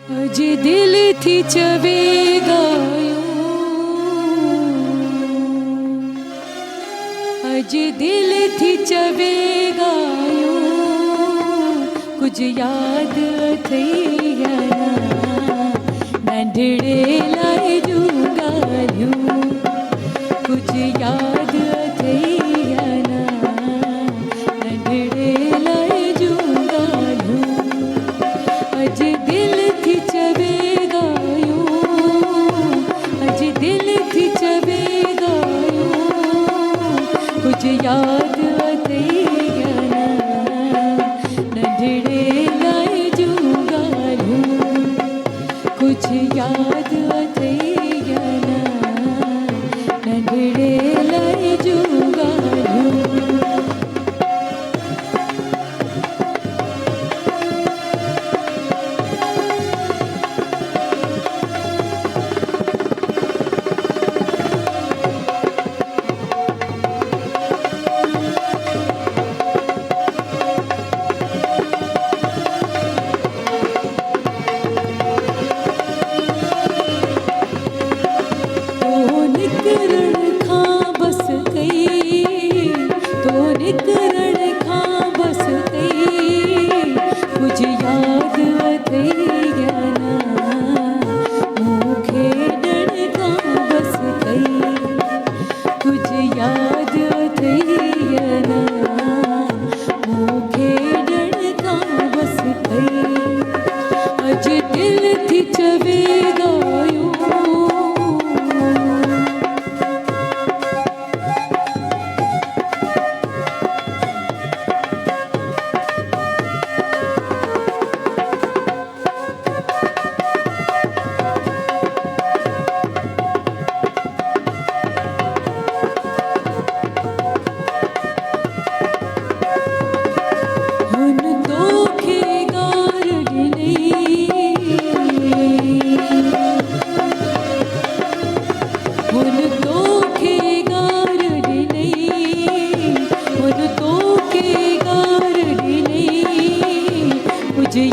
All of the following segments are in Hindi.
अज दिल थी चवे गायूं, अज दिल थी चवे गायूं, कुछ याद थई नंढड़े लाइ जूं ॻाल्हियूं, कुछ याद थई नंढड़े लाइ जूं ॻाल्हियूं। अज दिल थी चवे गायूं, अज दिल थी चवे गायूं, कुछ याद अथई नंढड़े लाइ जूं ॻाल्हियूं, कुछ याद अथई नंढड़े लाइ जूं ॻाल्हियूं।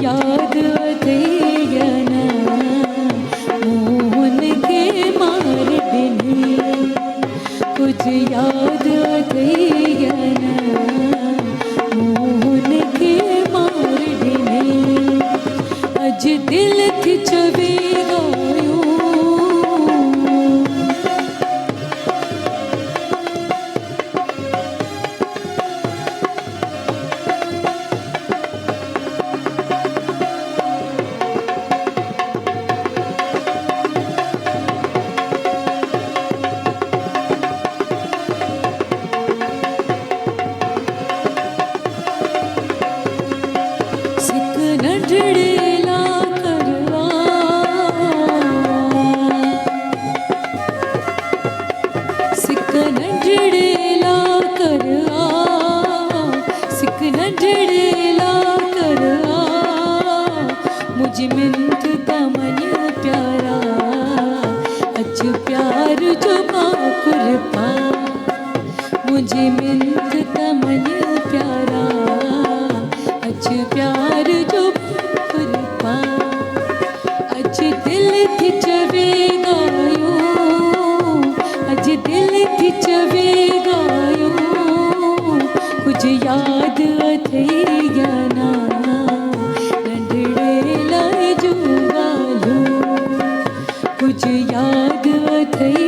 याद अथई मोहन के मार ॾिनी, कुछ याद अथई मोहन के मार ॾिनी। अज दिल थी चवे गायूं, नंढड़े ला करवा, सिक नंढड़े ला करवा, सिक नंढड़े ला करवा, मुझ मिंत तमन प्यारा, अच प्यार जो माकुर पा, मुझ मिंत तमन प्यारा, अच प्यार जो पा। अज दिल थी चवे गायूं, अज दिल थी चवे गायूं, कुछ याद अथई नंढड़े लाइ जूं ॻाल्हियूं, कुछ याद अथई